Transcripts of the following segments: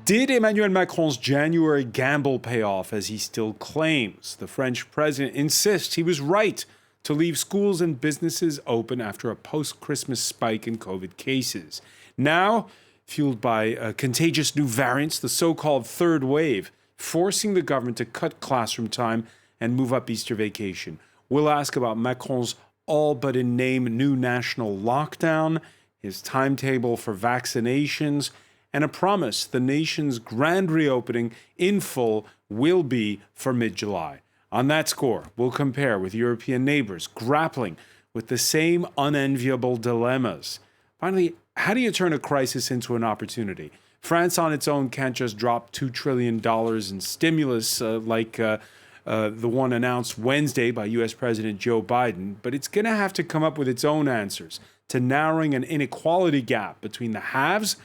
Did Emmanuel Macron's January gamble pay off as he still claims? The French president insists he was right to leave schools and businesses open after a post-Christmas spike in COVID cases. Now, fueled by contagious new variants, the so-called third wave, forcing the government to cut classroom time and move up Easter vacation. We'll ask about Macron's all but in name new national lockdown, his timetable for vaccinations, and a promise the nation's grand reopening in full will be for mid-July. On that score, we'll compare with European neighbors grappling with the same unenviable dilemmas. Finally, how do you turn a crisis into an opportunity? France on its own can't just drop $2 trillion in stimulus like the one announced Wednesday by U.S. President Joe Biden, but it's going to have to come up with its own answers to narrowing an inequality gap between the haves,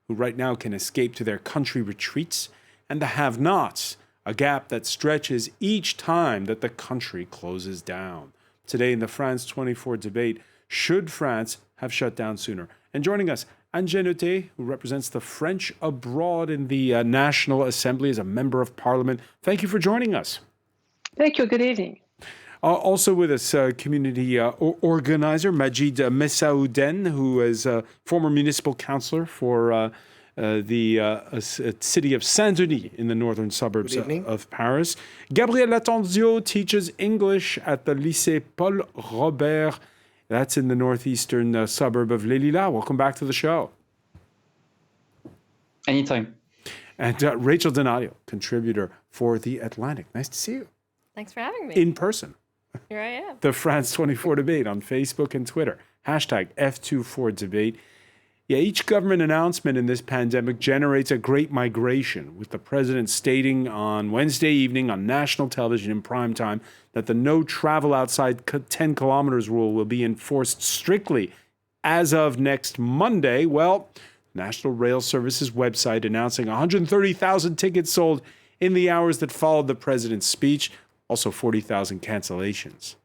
who right now can escape to their country retreats, and the have-nots, a gap that stretches each time that the country closes down. Today in the France 24 debate, should France have shut down sooner? And joining us, Emmanuel, who represents the French abroad in the National Assembly as a member of Parliament. Thank you for joining us. Thank you. Good evening. Also with us, community organizer Majid Messaouden, who is a former municipal councillor for the city of Saint-Denis in the northern suburbs of Paris. Gabriel Latanzio teaches English at the Lycée Paul Robert. That's in the northeastern suburb of Les Lilas. Welcome back to the show. Anytime. And Rachel Donadio, contributor for The Atlantic. Nice to see you. Thanks for having me. In person. Here I am. The France 24 debate on Facebook and Twitter. Hashtag F24debate. Yeah, each government announcement in this pandemic generates a great migration, with the president stating on Wednesday evening on national television in prime time that the no travel outside 10 kilometers rule will be enforced strictly as of next Monday. Well, National Rail Service's website announcing 130,000 tickets sold in the hours that followed the president's speech. Also 40,000 cancellations.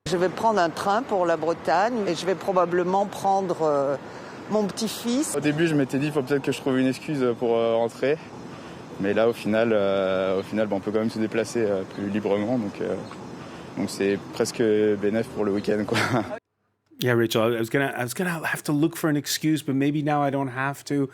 Je vais prendre un train pour la Bretagne et je vais probablement prendre mon petit-fils. Au début, je m'étais dit il faut peut-être que je trouve une excuse pour rentrer. Mais là, au final, on peut quand même se déplacer plus librement. Donc c'est presque bénéf pour le week-end, quoi. Yeah, Rachel, I was gonna have to look for an excuse, but maybe now I don't have to.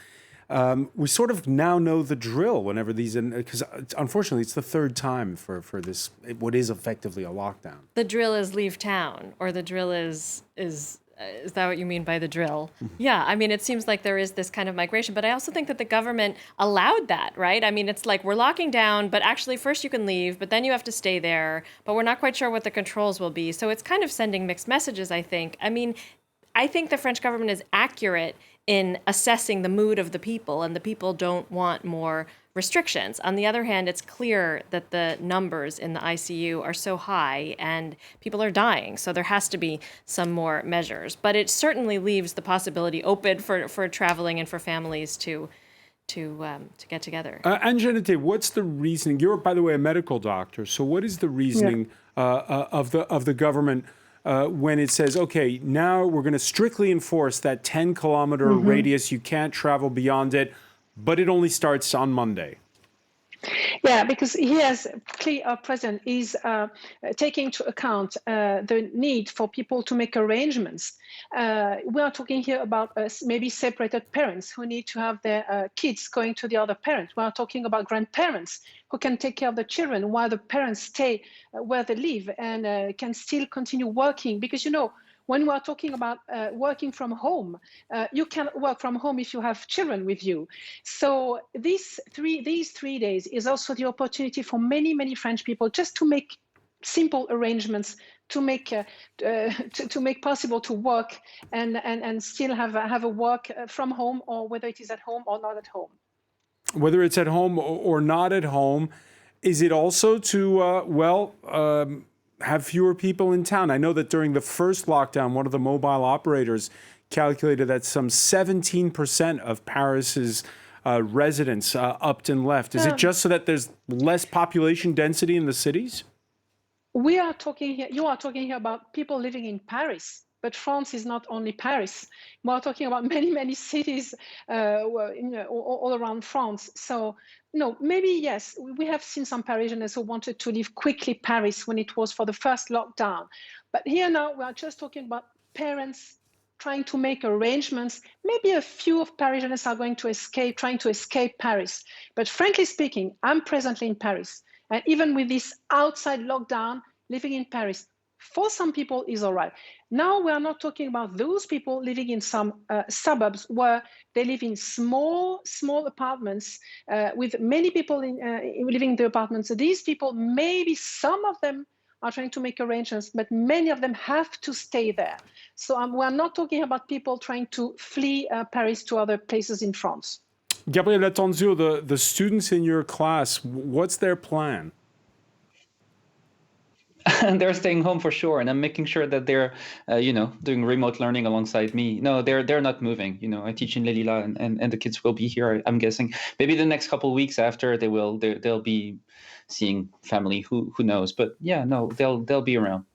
We sort of now know the drill whenever these, because unfortunately it's the third time for this, what is effectively a lockdown. The drill is leave town, or the drill is that what you mean by the drill? Yeah, I mean, it seems like there is this kind of migration, but I also think that the government allowed that, right? I mean, it's like we're locking down, but actually first you can leave, but then you have to stay there, but we're not quite sure what the controls will be. So it's kind of sending mixed messages, I think. I mean, I think the French government is accurate in assessing the mood of the people, and the people don't want more restrictions. On the other hand, it's clear that the numbers in the ICU are so high and people are dying, so there has to be some more measures. But it certainly leaves the possibility open for traveling and for families to get together. Anjanette, what's the reasoning? You're, by the way, a medical doctor, so what is the reasoning of the government when it says, okay, now we're going to strictly enforce that 10-kilometer radius, you can't travel beyond it, but it only starts on Monday? Yeah, because our president is taking into account the need for people to make arrangements. We are talking here about maybe separated parents who need to have their kids going to the other parent. We are talking about grandparents who can take care of the children while the parents stay where they live and can still continue working. Because, when we are talking about working from home, you can work from home if you have children with you. So these 3 days is also the opportunity for many, many French people just to make simple arrangements to make possible to work and still have a work from home, or whether it is at home or not at home. Whether it's at home or not at home, is it also to have fewer people in town? I know that during the first lockdown, one of the mobile operators calculated that some 17% of Paris's residents upped and left. Is it just so that there's less population density in the cities? You are talking here about people living in Paris, but France is not only Paris. We're talking about many, many cities all around France. So, maybe, yes, we have seen some Parisians who wanted to leave quickly Paris when it was for the first lockdown. But here now, we are just talking about parents trying to make arrangements. Maybe a few of Parisians are going to trying to escape Paris. But frankly speaking, I'm presently in Paris. And even with this outside lockdown, living in Paris, for some people is all right. Now we are not talking about those people living in some suburbs where they live in small apartments with many people living in the apartments. So these people, maybe some of them are trying to make arrangements, but many of them have to stay there. So we're not talking about people trying to flee Paris to other places in France. Gabriel Atanzio, the students in your class, what's their plan? They're staying home for sure, and I'm making sure that they're, doing remote learning alongside me. No, they're not moving. I teach in Lelila, and the kids will be here. I'm guessing maybe the next couple of weeks after they'll be seeing family. Who knows? But yeah, no, they'll be around.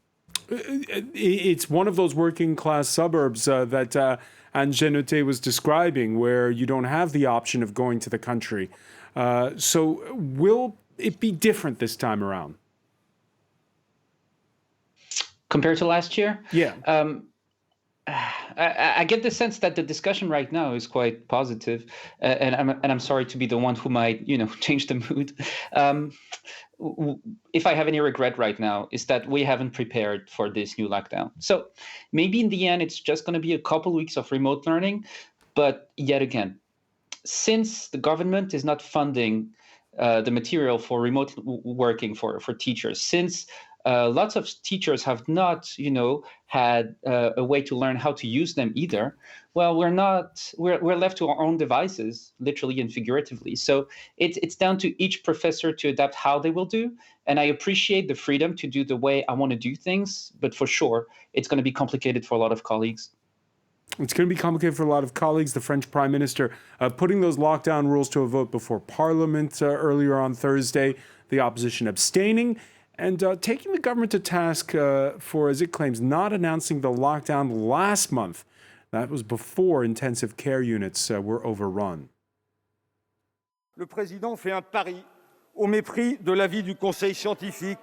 It's one of those working class suburbs that Anne Genote was describing, where you don't have the option of going to the country. So will it be different this time around? Compared to last year? Yeah. I get the sense that the discussion right now is quite positive, and I'm sorry to be the one who might change the mood. If I have any regret right now, is that we haven't prepared for this new lockdown. So maybe in the end it's just going to be a couple weeks of remote learning, but yet again, since the government is not funding the material for remote working for teachers, since lots of teachers have not, had a way to learn how to use them either. Well, we're left to our own devices, literally and figuratively. So it's down to each professor to adapt how they will do. And I appreciate the freedom to do the way I want to do things, but for sure, it's going to be complicated for a lot of colleagues. It's going to be complicated for a lot of colleagues. The French Prime Minister putting those lockdown rules to a vote before Parliament earlier on Thursday, the opposition abstaining, and taking the government to task for, as it claims, not announcing the lockdown last month. That was before intensive care units were overrun. Le président fait un pari au mépris de l'avis du Conseil scientifique,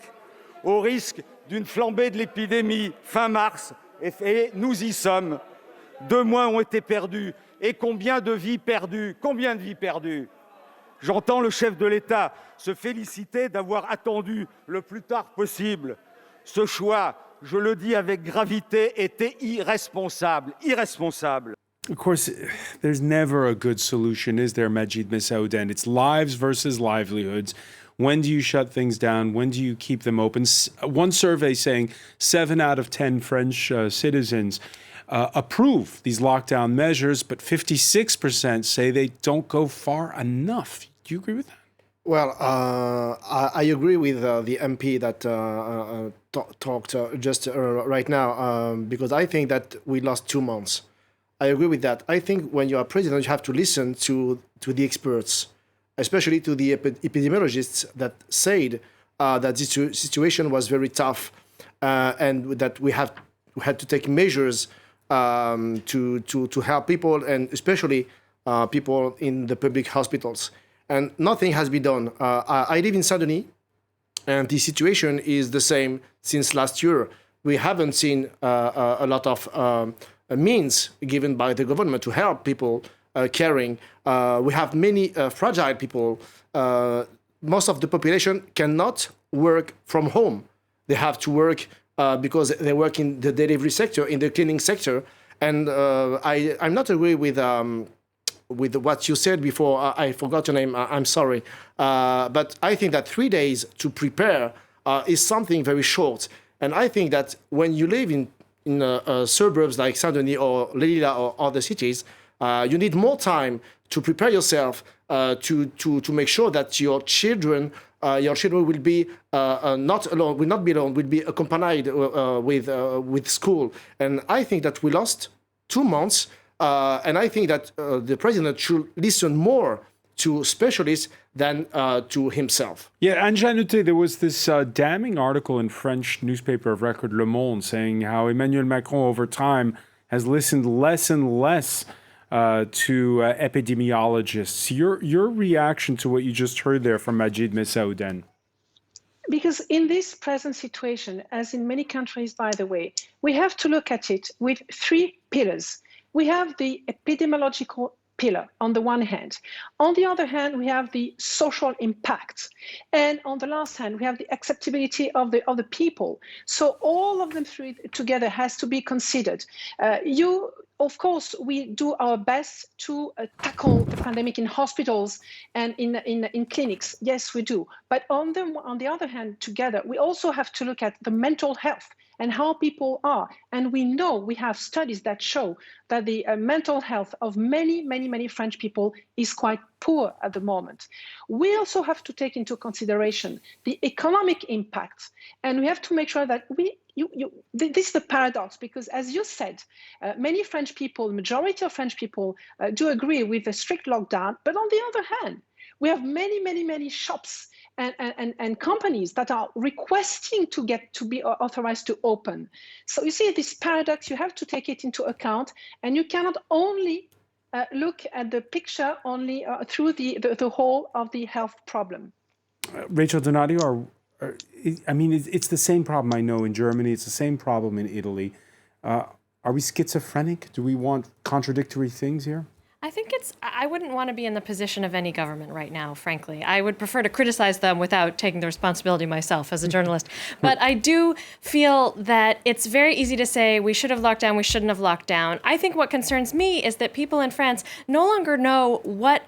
au risque d'une flambée de l'épidémie fin mars, et nous y sommes. 2 mois ont été perdus. Et combien de vies perdues? Combien de vies perdues? J'entends le chef de l'État se féliciter d'avoir attendu le plus tard possible. Ce choix, je le dis avec gravité, était irresponsable. Irresponsable. Of course, there's never a good solution, is there, Majid Messaouden? It's lives versus livelihoods. When do you shut things down? When do you keep them open? One survey saying 7 out of 10 French citizens approve these lockdown measures, but 56% say they don't go far enough. Do you agree with that? Well, I agree with the MP that talked just right now, because I think that we lost 2 months. I agree with that. I think when you are president, you have to listen to the experts, especially to the epidemiologists that said that this situation was very tough and that we had to take measures to help people, and especially people in the public hospitals. And nothing has been done. I live in Saint-Denis, and the situation is the same since last year. We haven't seen a lot of means given by the government to help people caring. We have many fragile people. Most of the population cannot work from home. They have to work because they work in the delivery sector, in the cleaning sector. And I'm not agree with what you said before. I forgot your name. I'm sorry. But I think that 3 days to prepare is something very short. And I think that when you live in suburbs like Saint-Denis or Lelila or other cities, you need more time to prepare yourself to make sure that your children will be not alone, will not be alone, will be accompanied with school. And I think that we lost 2 months, and I think that the president should listen more to specialists than to himself. Yeah, and Janute, there was this damning article in French newspaper of record Le Monde saying how Emmanuel Macron over time has listened less and less to epidemiologists. Your reaction to what you just heard there from Majid Messaouden? Because in this present situation, as in many countries, by the way, we have to look at it with three pillars. We have the epidemiological pillar on the one hand. On the other hand, we have the social impact. And on the last hand, we have the acceptability of the people. So all of them three together has to be considered. Of course, we do our best to tackle the pandemic in hospitals and in clinics. Yes, we do. But on the other hand, together, we also have to look at the mental health and how people are. And we know, we have studies that show that the mental health of many French people is quite poor at the moment. We also have to take into consideration the economic impact. And we have to make sure that this is the paradox, because as you said, many French people, the majority of French people do agree with the strict lockdown. But on the other hand, we have many shops and companies that are requesting to be authorized to open. So you see this paradox, you have to take it into account, and you cannot only look at the picture only through the whole of the health problem. Rachel Donadio, it's the same problem I know in Germany. It's the same problem in Italy. Are we schizophrenic? Do we want contradictory things here? I think I wouldn't want to be in the position of any government right now, frankly. I would prefer to criticize them without taking the responsibility myself as a journalist. But I do feel that it's very easy to say we should have locked down, we shouldn't have locked down. I think what concerns me is that people in France no longer know what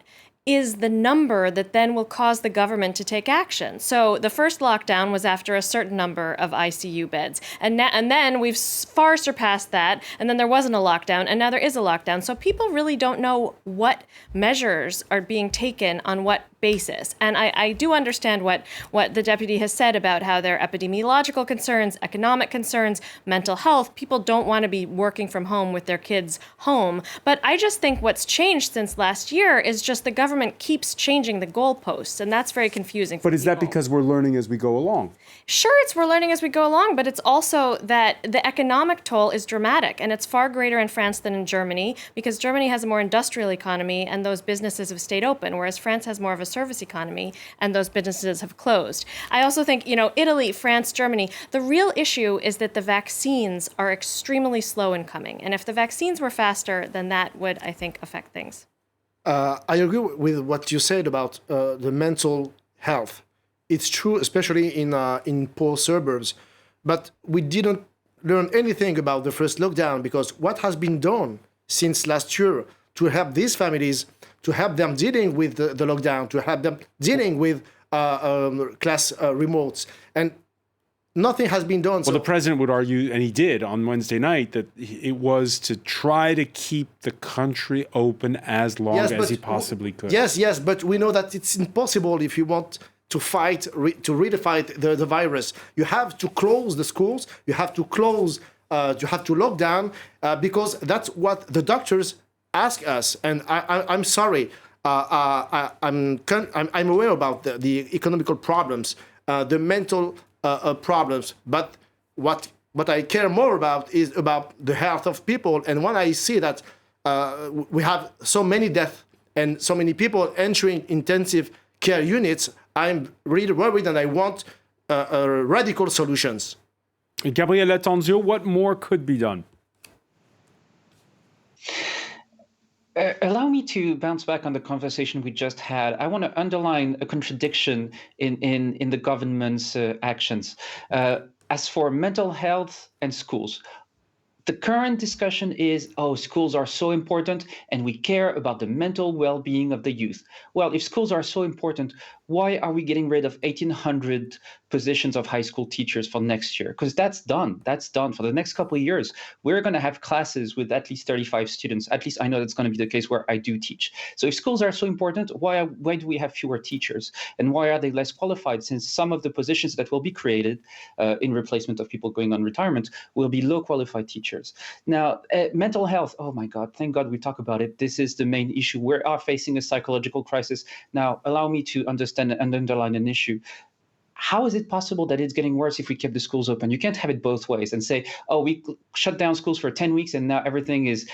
is the number that then will cause the government to take action. So the first lockdown was after a certain number of ICU beds. And then we've far surpassed that. And then there wasn't a lockdown. And now there is a lockdown. So people really don't know what measures are being taken on what basis. And I do understand what the deputy has said about how there are epidemiological concerns, economic concerns, mental health. People don't want to be working from home with their kids home. But I just think what's changed since last year is just the government keeps changing the goalposts, and that's very confusing. But is that because we're learning as we go along? Sure, we're learning as we go along, but it's also that the economic toll is dramatic, and it's far greater in France than in Germany, because Germany has a more industrial economy, and those businesses have stayed open, whereas France has more of a service economy, and those businesses have closed. I also think, Italy, France, Germany, the real issue is that the vaccines are extremely slow in coming, and if the vaccines were faster, then that would, I think, affect things. I agree with what you said about the mental health. It's true, especially in poor suburbs. But we didn't learn anything about the first lockdown, because what has been done since last year to help these families, to help them dealing with the lockdown, to help them dealing with class remotes, and nothing has been done. Well, the president would argue, and he did on Wednesday night, that it was to try to keep the country open as long as he possibly could. Yes, but we know that it's impossible if you want to really fight the virus. You have to close the schools, you have to lock down, because that's what the doctors ask us. And I'm sorry, I'm aware about the economical problems, the mental problems, but what I care more about is about the health of people. And when I see that we have so many deaths and so many people entering intensive care units, I'm really worried, and I want radical solutions. Gabriele Latanzio, what more could be done? Allow me to bounce back on the conversation we just had. I want to underline a contradiction in the government's actions. As for mental health and schools, the current discussion is, schools are so important and we care about the mental well-being of the youth. Well, if schools are so important, why are we getting rid of 1,800 positions of high school teachers for next year? Because that's done. That's done. For the next couple of years, we're going to have classes with at least 35 students. At least I know that's going to be the case where I do teach. So if schools are so important, why do we have fewer teachers? And why are they less qualified, since some of the positions that will be created in replacement of people going on retirement will be low qualified teachers? Now, mental health, oh my God, thank God we talk about it. This is the main issue. We are facing a psychological crisis. Now, allow me to understand and underline an issue. How is it possible that it's getting worse if we keep the schools open? You can't have it both ways and say, oh, we shut down schools for 10 weeks and now everything is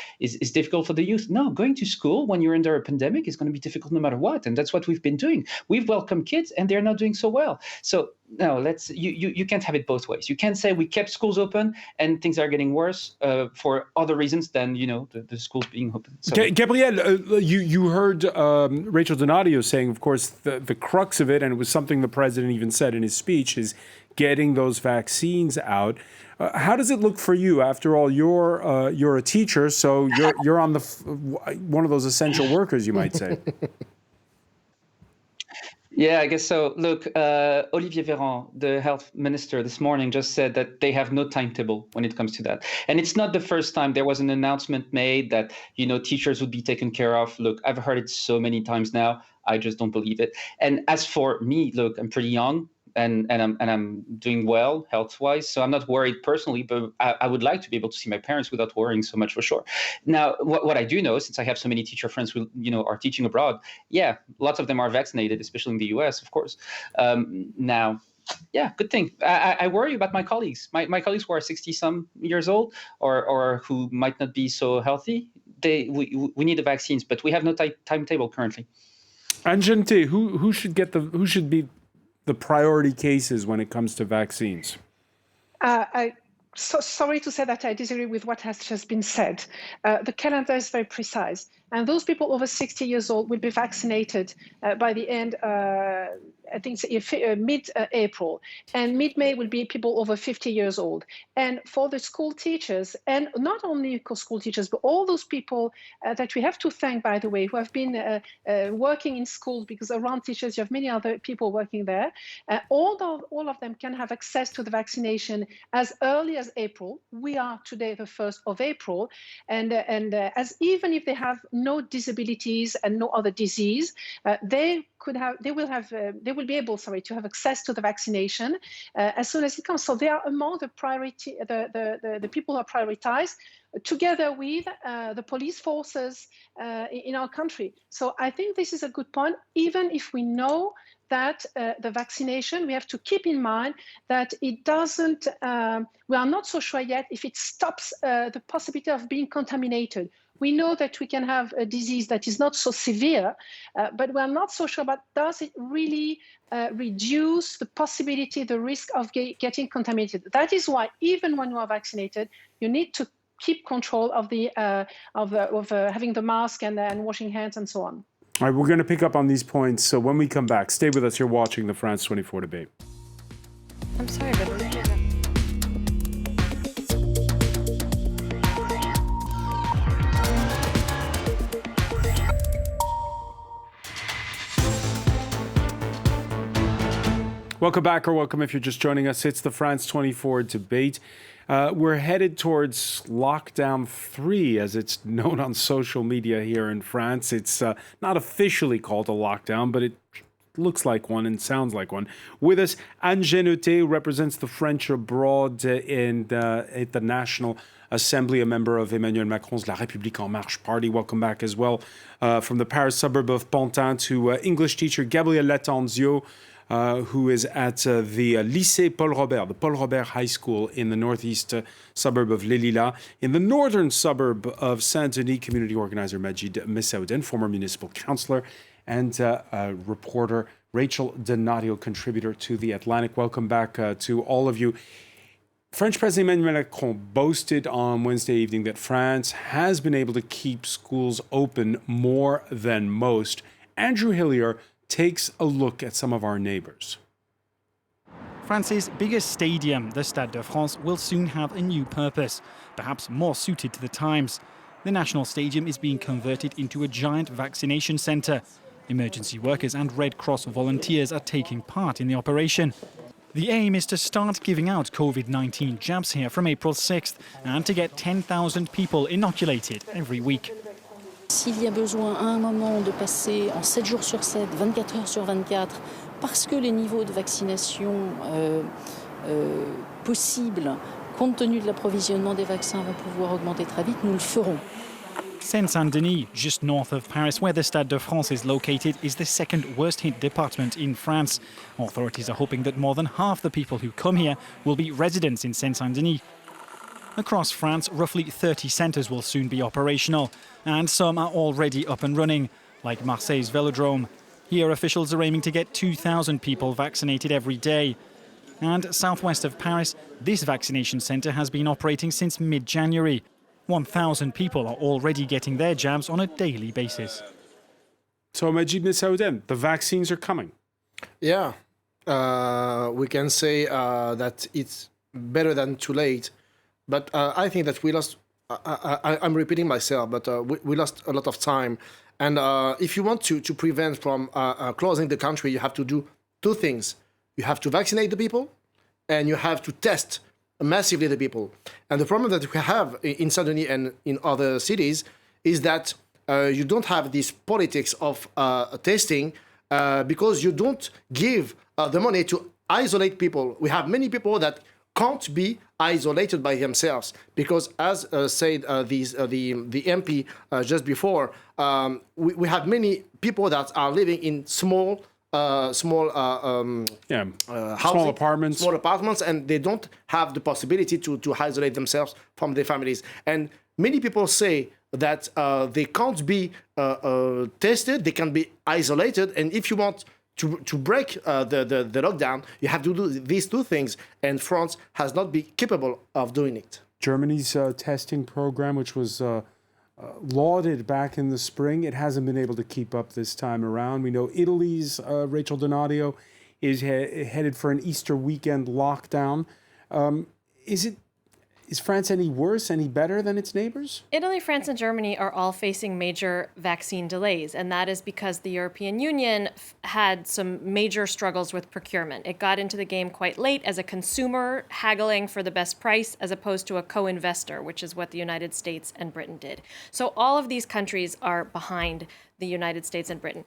difficult for the youth. No, going to school when you're under a pandemic is going to be difficult no matter what. And that's what we've been doing. We've welcomed kids and they're not doing so well. So no, you can't have it both ways. You can't say we kept schools open and things are getting worse for other reasons than, the schools being open. So, Gabriel, you heard Rachel Donadio saying, of course, the crux of it, and it was something the president even said in his speech, is getting those vaccines out. How does it look for you? After all, you're a teacher, so you're on one of those essential workers, you might say. Yeah, I guess so. Look, Olivier Véran, the health minister, this morning just said that they have no timetable when it comes to that. And it's not the first time there was an announcement made that, teachers would be taken care of. Look, I've heard it so many times now. I just don't believe it. And as for me, look, I'm pretty young and I'm doing well health-wise, so I'm not worried personally, but I would like to be able to see my parents without worrying so much, for sure. Now, what I do know, since I have so many teacher friends who are teaching abroad, yeah, lots of them are vaccinated, especially in the US, of course. Now, yeah, good thing. I worry about my colleagues. My colleagues who are 60-some years old or who might not be so healthy. We need the vaccines, but we have no timetable currently. And Gente, who should be the priority cases when it comes to vaccines? So sorry to say that I disagree with what has just been said. The calendar is very precise, and those people over 60 years old will be vaccinated by the end, I think mid-April, and mid-May will be people over 50 years old. And for the school teachers, and not only school teachers, but all those people that we have to thank, by the way, who have been working in schools, because around teachers you have many other people working there, all of them can have access to the vaccination as early as April. We are today the 1st of April, and as even if they have no disabilities and no other disease, they will be able to have access to the vaccination as soon as it comes. So they are among the priority, the people who are prioritized, together with the police forces in our country. So I think this is a good point. Even if we know that the vaccination, we have to keep in mind that it doesn't, we are not so sure yet if it stops the possibility of being contaminated. We know that we can have a disease that is not so severe, but we're not so sure about does it really reduce the possibility, the risk of getting contaminated. That is why even when you are vaccinated, you need to keep control of having the mask and washing hands and so on. All right, we're going to pick up on these points. So when we come back, stay with us. You're watching the France 24 debate. I'm sorry, but welcome back, or welcome if you're just joining us. It's the France 24 debate. We're headed towards lockdown 3, as it's known on social media here in France. It's not officially called a lockdown, but it looks like one and sounds like one. With us, Anne Genete, who represents the French abroad at the National Assembly, a member of Emmanuel Macron's La République En Marche party. Welcome back as well from the Paris suburb of Pantin to English teacher Gabriel Latanzio, who is at the Lycée Paul Robert, the Paul Robert High School in the northeast suburb of Les Lilas. In the northern suburb of Saint-Denis, community organizer Majid Messaoudine, former municipal councillor, and reporter Rachel Donadio, contributor to The Atlantic. Welcome back to all of you. French President Emmanuel Macron boasted on Wednesday evening that France has been able to keep schools open more than most. Andrew Hillier takes a look at some of our neighbors. France's biggest stadium, the Stade de France, will soon have a new purpose, perhaps more suited to the times. The National Stadium is being converted into a giant vaccination centre. Emergency workers and Red Cross volunteers are taking part in the operation. The aim is to start giving out COVID-19 jabs here from April 6th and to get 10,000 people inoculated every week. S'il y a besoin à un moment de passer en 7 jours sur 7, 24 heures sur 24, parce que les niveaux de vaccination possibles, compte tenu de l'approvisionnement des vaccins, vont pouvoir augmenter très vite, nous le ferons. Seine-Saint-Denis, just north of Paris, where the Stade de France is located, is the second worst-hit department in France. Authorities are hoping that more than half the people who come here will be residents in Seine-Saint-Denis. Across France, roughly 30 centres will soon be operational, and some are already up and running, like Marseille's Velodrome. Here, officials are aiming to get 2,000 people vaccinated every day. And southwest of Paris, this vaccination centre has been operating since mid-January. 1,000 people are already getting their jabs on a daily basis. So, Majid Nissaoudin, the vaccines are coming. Yeah, we can say that it's better than too late. But I think that we lost, I'm repeating myself, but we lost a lot of time. And if you want to prevent from closing the country, you have to do two things. You have to vaccinate the people, and you have to test massively the people. And the problem that we have in Saint-Denis and in other cities is that you don't have this politics of testing because you don't give the money to isolate people. We have many people that can't be isolated by themselves because, as said the MP just before, we have many people that are living in small Small apartments, and they don't have the possibility to isolate themselves from their families. And many people say that they can't be tested, they can be isolated, and if you want to break the lockdown, you have to do these two things, and France has not been capable of doing it. Germany's testing program, which was lauded back in the spring, it hasn't been able to keep up this time around. We know Italy's Rachel Donadio is headed for an Easter weekend lockdown. Is France any worse, any better than its neighbors? Italy, France, and Germany are all facing major vaccine delays, and that is because the European Union had some major struggles with procurement. It got into the game quite late as a consumer haggling for the best price as opposed to a co-investor, which is what the United States and Britain did. So all of these countries are behind the United States and Britain.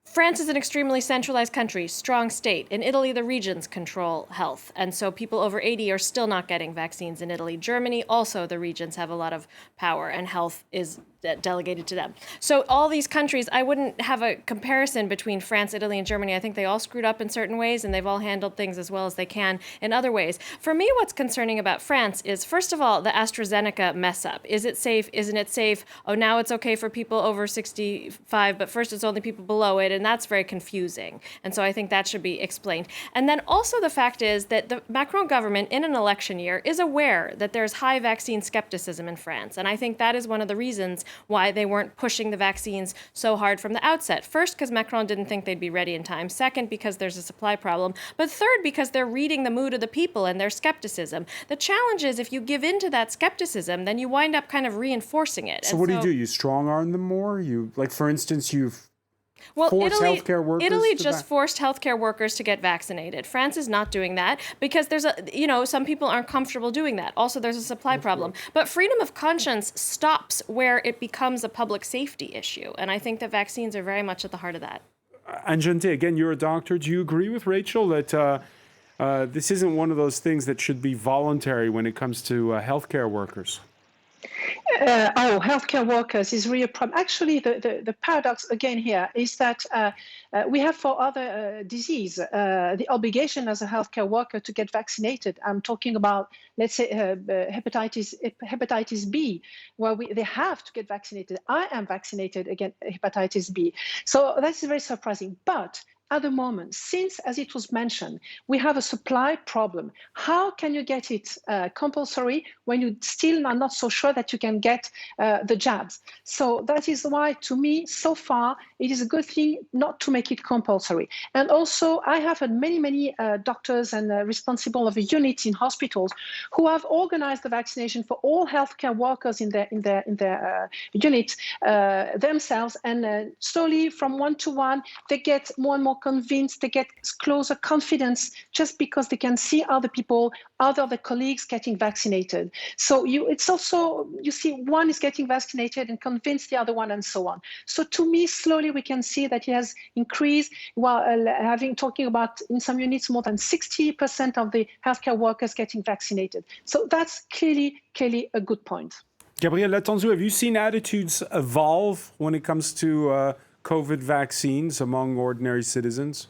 France is an extremely centralized country, strong state. In Italy, the regions control health. And so people over 80 are still not getting vaccines in Italy. Germany, also, the regions have a lot of power and health is delegated to them. So all these countries, I wouldn't have a comparison between France, Italy, and Germany. I think they all screwed up in certain ways and they've all handled things as well as they can in other ways. For me, what's concerning about France is, first of all, the AstraZeneca mess up. Is it safe? Isn't it safe? Oh, now it's okay for people over 65, but first it's only people below it. And that's very confusing. And so I think that should be explained. And then also the fact is that the Macron government in an election year is aware that there's high vaccine skepticism in France. And I think that is one of the reasons why they weren't pushing the vaccines so hard from the outset. First, because Macron didn't think they'd be ready in time. Second, because there's a supply problem. But third, because they're reading the mood of the people and their skepticism. The challenge is if you give in to that skepticism, then you wind up kind of reinforcing it. So what do? You strong-arm them more? You, like, for instance, you've Italy just forced healthcare workers to get vaccinated. France is not doing that because there's some people aren't comfortable doing that. Also, there's a supply problem. But freedom of conscience stops where it becomes a public safety issue. And I think that vaccines are very much at the heart of that. Anjante, again, you're a doctor. Do you agree with Rachel that this isn't one of those things that should be voluntary when it comes to healthcare workers? Healthcare workers is really a problem. Actually, the paradox again here is that we have for other disease the obligation as a healthcare worker to get vaccinated. I'm talking about, let's say, hepatitis B, where they have to get vaccinated. I am vaccinated against hepatitis B. So that's very surprising. But at the moment, since, as it was mentioned, we have a supply problem, how can you get it compulsory when you still are not so sure that you can get the jabs? So that is why, to me, so far, it is a good thing not to make it compulsory. And also, I have had many doctors and responsible of a unit in hospitals who have organized the vaccination for all healthcare workers in their unit themselves, and slowly, from one to one, they get more and more convinced, they get closer confidence just because they can see other people, other colleagues getting vaccinated. So it's also, you see, one is getting vaccinated and convince the other one, and so on. So to me, slowly we can see that it has increased, while talking about in some units more than 60% of the healthcare workers getting vaccinated. So that's clearly a good point. Gabrielle Latanzu, have you seen attitudes evolve when it comes to COVID vaccines among ordinary citizens?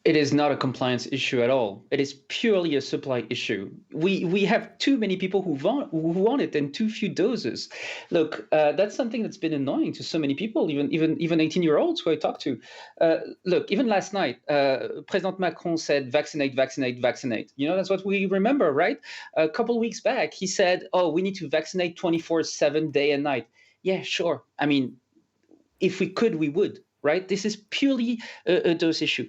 It is not a compliance issue at all. It is purely a supply issue. We have too many people who want it and too few doses. Look, that's something that's been annoying to so many people, even 18-year-olds who I talked to. Look, even last night, President Macron said, vaccinate, vaccinate, vaccinate. You know, that's what we remember, right? A couple of weeks back, he said, oh, we need to vaccinate 24/7, day and night. Yeah, sure. I mean, if we could, we would, right? This is purely a dose issue.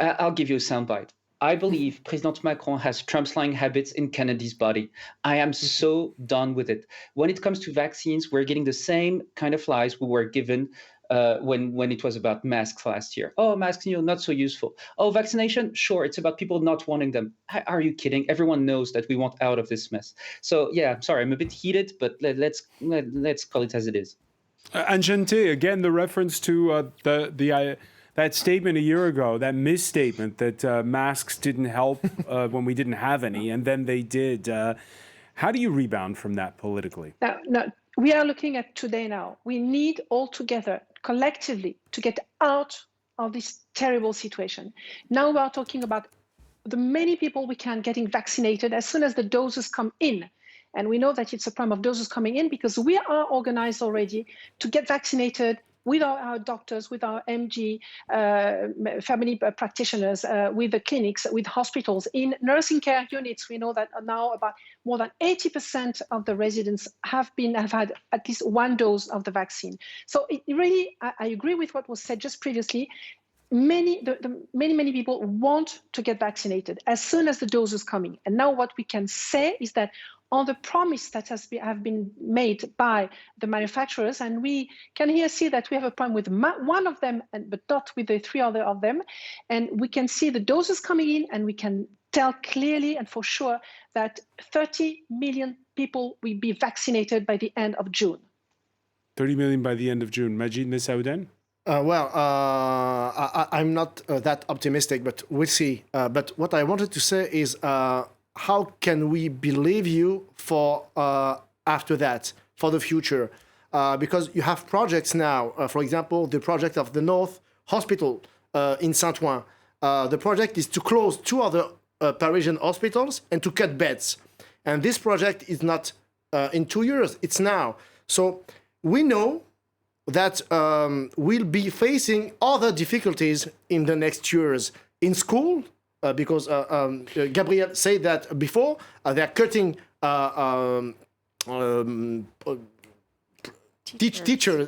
I'll give you a soundbite. I believe President Macron has Trump's-like habits in Kennedy's body. I am so done with it. When it comes to vaccines, we're getting the same kind of lies we were given when it was about masks last year. Oh, masks, not so useful. Oh, vaccination, sure, it's about people not wanting them. Are you kidding? Everyone knows that we want out of this mess. So yeah, I'm sorry, I'm a bit heated, but let's call it as it is. Angente, again, the reference to that statement a year ago, that misstatement that masks didn't help when we didn't have any, and then they did. How do you rebound from that politically? Now, we are looking at today now. We need all together, collectively, to get out of this terrible situation. Now we are talking about the many people we can getting vaccinated as soon as the doses come in. And we know that it's a problem of doses coming in because we are organized already to get vaccinated with our doctors, with our MG, family practitioners, with the clinics, with hospitals. In nursing care units, we know that now about more than 80% of the residents have had at least one dose of the vaccine. So it really, I agree with what was said just previously. Many people want to get vaccinated as soon as the dose is coming. And now what we can say is that on the promise that have been made by the manufacturers, and we can here see that we have a problem with one of them, but not with the three other of them. And we can see the doses coming in, and we can tell clearly and for sure that 30 million people will be vaccinated by the end of June. 30 million by the end of June. Majid Messaouden? I'm not that optimistic, but we'll see. But what I wanted to say is, how can we believe you for after that, for the future? Because you have projects now, for example, the project of the North Hospital in Saint-Ouen. The project is to close 2 other Parisian hospitals and to cut beds. And this project is not in 2 years, it's now. So we know that we'll be facing other difficulties in the next years in school, because Gabrielle said that before, they're cutting teacher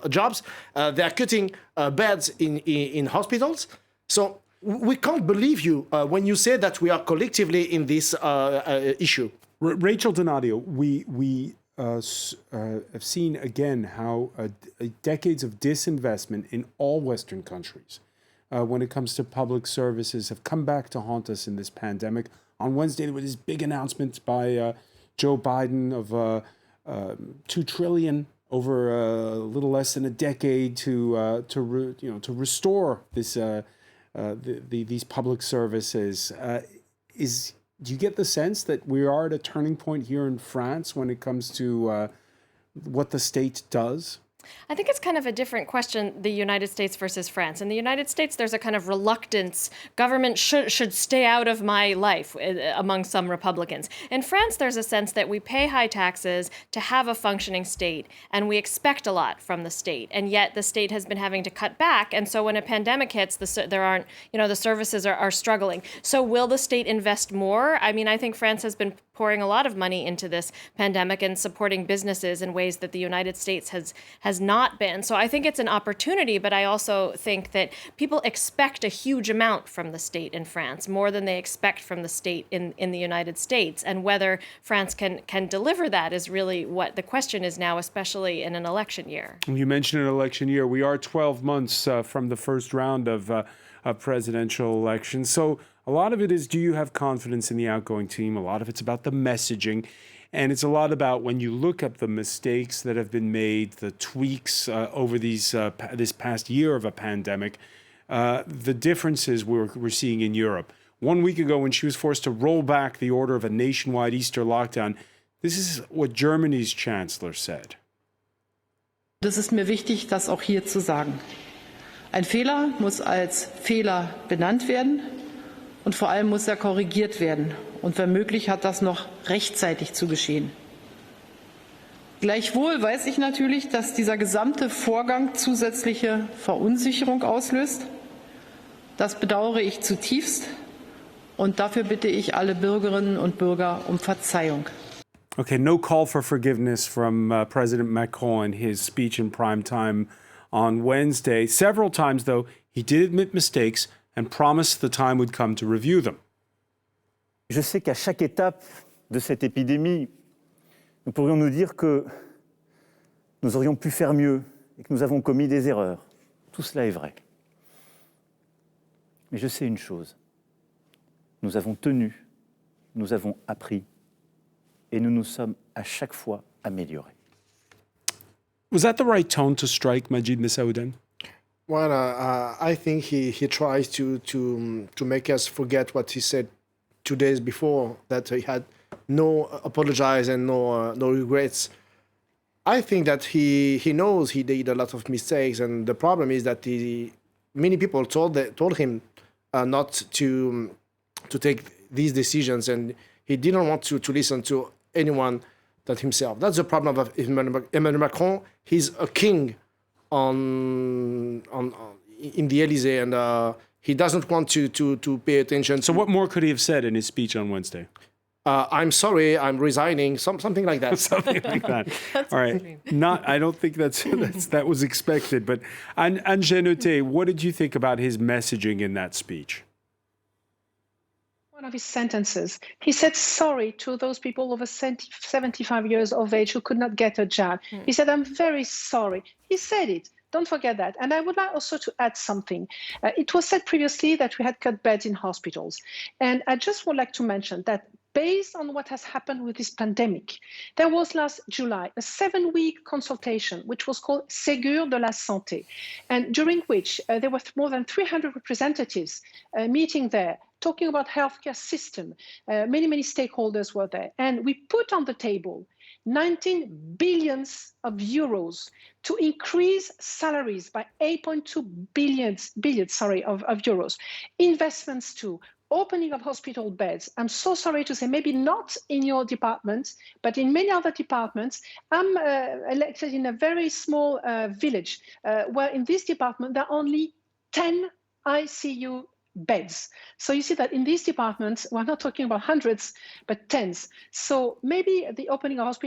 jobs, they're cutting beds in hospitals. So we can't believe you when you say that we are collectively in this issue. Rachel Donadio, we have seen again how decades of disinvestment in all Western countries when it comes to public services have come back to haunt us in this pandemic. On Wednesday, there was this big announcement by Joe Biden of $2 trillion over a little less than a decade to restore this these public services. Do you get the sense that we are at a turning point here in France when it comes to what the state does? I think it's kind of a different question, the United States versus France. In the United States, there's a kind of reluctance. Government should stay out of my life among some Republicans. In France, there's a sense that we pay high taxes to have a functioning state, and we expect a lot from the state. And yet the state has been having to cut back. And so when a pandemic hits, the services are struggling. So will the state invest more? I mean, I think France has been pouring a lot of money into this pandemic and supporting businesses in ways that the United States has not been. So I think it's an opportunity, but I also think that people expect a huge amount from the state in France, more than they expect from the state in the United States. And whether France can deliver that is really what the question is now, especially in an election year. You mentioned an election year. We are 12 months from the first round of presidential elections. So a lot of it is, do you have confidence in the outgoing team? A lot of it's about the messaging. And it's a lot about when you look at the mistakes that have been made, the tweaks over this past year of a pandemic, the differences we're seeing in Europe. 1 week ago, when she was forced to roll back the order of a nationwide Easter lockdown, this is what Germany's chancellor said. Das ist mir wichtig, das auch hier zu sagen. Ein Fehler muss als Fehler benannt werden und vor allem muss er korrigiert werden. Und wenn möglich, hat das noch rechtzeitig zu geschehen. Gleichwohl weiß ich natürlich, dass dieser gesamte Vorgang zusätzliche Verunsicherung auslöst. Das bedauere ich zutiefst und dafür bitte ich alle Bürgerinnen und Bürger um Verzeihung. Okay, no call for forgiveness from President Macron in his speech in prime time on Wednesday. Several times, though, he did admit mistakes and promised the time would come to review them. Je sais qu'à chaque étape de cette épidémie, nous pourrions nous dire que nous aurions pu faire mieux et que nous avons commis des erreurs. Tout cela est vrai. Mais je sais une chose. Nous avons tenu, nous avons appris et nous nous sommes à chaque fois améliorés. Was that the right tone to strike, Majid Messaouden? Well, I think he tries to make us forget what he said 2 days before, that he had no apologize and no regrets. I think that he knows he did a lot of mistakes, and the problem is that many people told him not to take these decisions, and he didn't want to listen to anyone but himself. That's the problem of Emmanuel Macron. He's a king in the Élysée, and he doesn't want to pay attention. So what more could he have said in his speech on Wednesday? I'm sorry, I'm resigning, something like that. Something like that. All right. I don't think that was expected. But Anne-Jeanette, what did you think about his messaging in that speech? One of his sentences, he said sorry to those people over 75 years of age who could not get a jab. He said, I'm very sorry. He said it. Don't forget that. And I would like also to add something. It was said previously that we had cut beds in hospitals. And I just would like to mention that based on what has happened with this pandemic, there was last July a 7-week consultation, which was called Ségur de la Santé, and during which there were more than 300 representatives meeting there, talking about healthcare system. Many stakeholders were there. And we put on the table 19 billion euros to increase salaries by 8.2 billion of euros. Investments too. Opening of hospital beds. I'm so sorry to say, maybe not in your department, but in many other departments. I'm elected in a very small village where in this department there are only 10 ICU beds. So you see that in these departments, we're not talking about hundreds, but tens. So maybe the opening of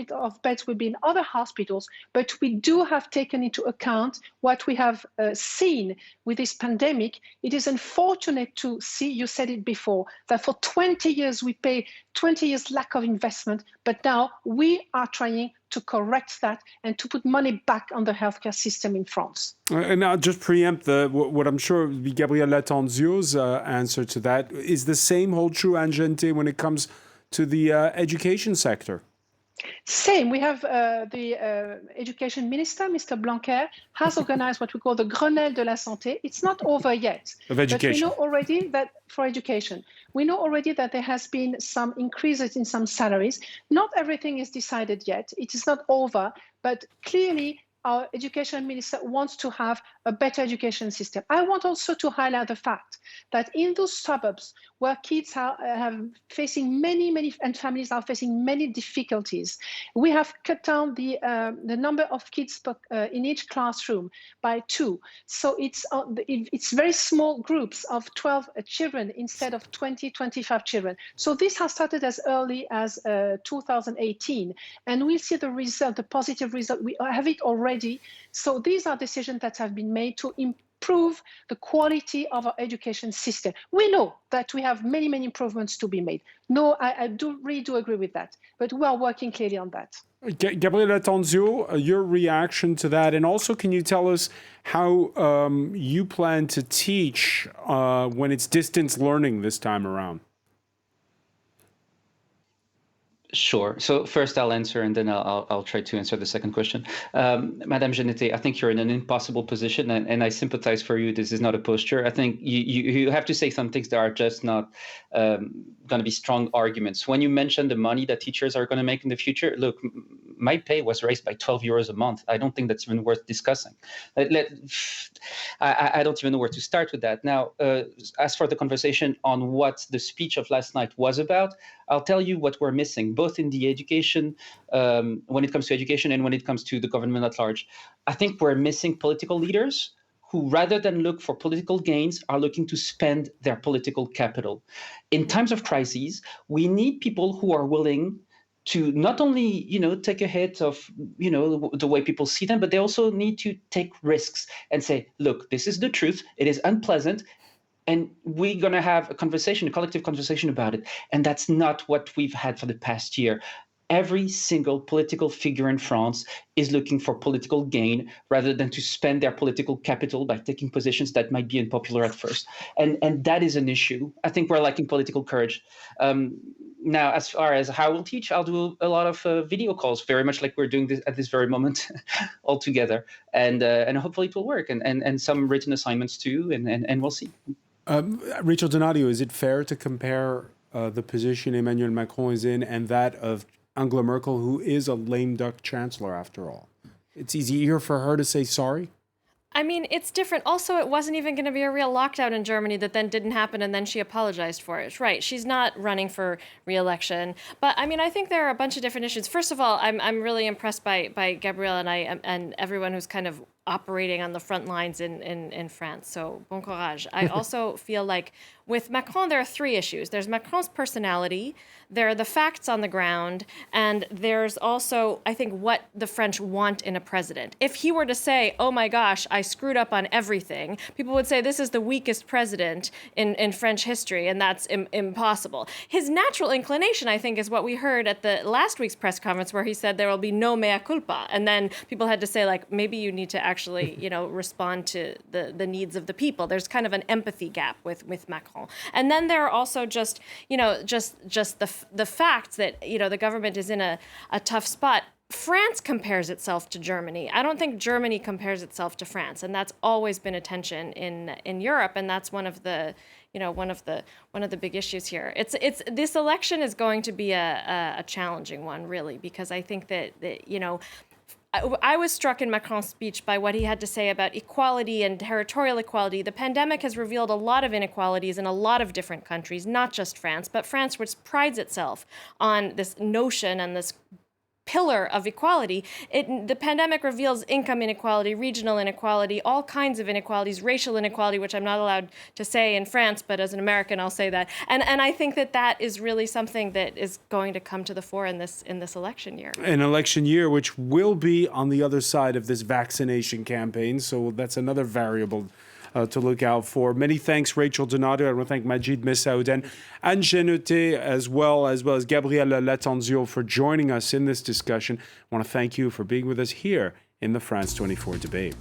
beds will be in other hospitals, but we do have taken into account what we have seen with this pandemic. It is unfortunate to see, you said it before, that for 20 years we pay 20 years lack of investment, but now we are trying to correct that and to put money back on the healthcare system in France. And I'll just preempt what I'm sure will be Gabriel Latanzio's answer to that. Is the same hold true, Anne-Jeanette, when it comes to the education sector? Same. We have the education minister, Mr. Blanquer, has organized what we call the Grenelle de la Santé. It's not over yet. Of education. But we know already that for education, we know already that there has been some increases in some salaries. Not everything is decided yet. It is not over, but clearly our education minister wants to have a better education system. I want also to highlight the fact that in those suburbs where kids are facing many, and families are facing many difficulties, we have cut down the number of kids in each classroom by 2. So it's very small groups of 12 children instead of 20, 25 children. So this has started as early as 2018, and we'll see the result, the positive result. We have it already. So these are decisions that have been made to improve the quality of our education system. We know that we have many improvements to be made. No, I really do agree with that, but we are working clearly on that. Gabriel Atanzio, your reaction to that, and also can you tell us how you plan to teach when it's distance learning this time around? Sure. So first I'll answer, and then I'll try to answer the second question. Madame Genete, I think you're in an impossible position, and I sympathize for you. This is not a posture. I think you have to say some things that are just not going to be strong arguments. When you mentioned the money that teachers are going to make in the future, look, my pay was raised by 12 euros a month. I don't think that's even worth discussing. I don't even know where to start with that. Now, as for the conversation on what the speech of last night was about, I'll tell you what we're missing, both in the education, when it comes to education and when it comes to the government at large. I think we're missing political leaders who, rather than look for political gains, are looking to spend their political capital. In times of crises, we need people who are willing to not only, take a hit of, the way people see them, but they also need to take risks and say, look, this is the truth. It is unpleasant. And we're going to have a collective conversation about it. And that's not what we've had for the past year. Every single political figure in France is looking for political gain rather than to spend their political capital by taking positions that might be unpopular at first. And that is an issue. I think we're lacking political courage. Now, as far as how we'll teach, I'll do a lot of video calls, very much like we're doing this at this very moment all together. And hopefully it will work. And some written assignments too, and we'll see. Rachel Donadio, is it fair to compare the position Emmanuel Macron is in and that of Angela Merkel, who is a lame duck chancellor after all? It's easier for her to say sorry? I mean, it's different. Also, it wasn't even going to be a real lockdown in Germany that then didn't happen, and then she apologized for it. Right. She's not running for re-election. But I mean, I think there are a bunch of different issues. First of all, I'm really impressed by Gabriel and everyone who's kind of operating on the front lines in France. So bon courage. I also feel like with Macron, there are 3 issues. There's Macron's personality, there are the facts on the ground, and there's also, I think, what the French want in a president. If he were to say, oh my gosh, I screwed up on everything, people would say this is the weakest president in French history, and that's impossible. His natural inclination, I think, is what we heard at the last week's press conference where he said there will be no mea culpa. And then people had to say, like, maybe you need to actually, respond to the needs of the people. There's kind of an empathy gap with Macron. And then there are also just the fact that, the government is in a tough spot. France compares itself to Germany. I don't think Germany compares itself to France, and that's always been a tension in Europe, and that's one of the big issues here. It's this election is going to be a challenging one, really, because I think that I was struck in Macron's speech by what he had to say about equality and territorial equality. The pandemic has revealed a lot of inequalities in a lot of different countries, not just France, but France, which prides itself on this notion and this pillar of equality. The pandemic reveals income inequality, regional inequality, all kinds of inequalities, racial inequality, which I'm not allowed to say in France, but as an American, I'll say that. And I think that is really something that is going to come to the fore in this election year. An election year which will be on the other side of this vaccination campaign. So that's another variable to look out for. Many thanks, Rachel Donadio. I want to thank Majid Messaoud and Anne Genete, as well as Gabriel Latanzio for joining us in this discussion. I want to thank you for being with us here in the France 24 debate.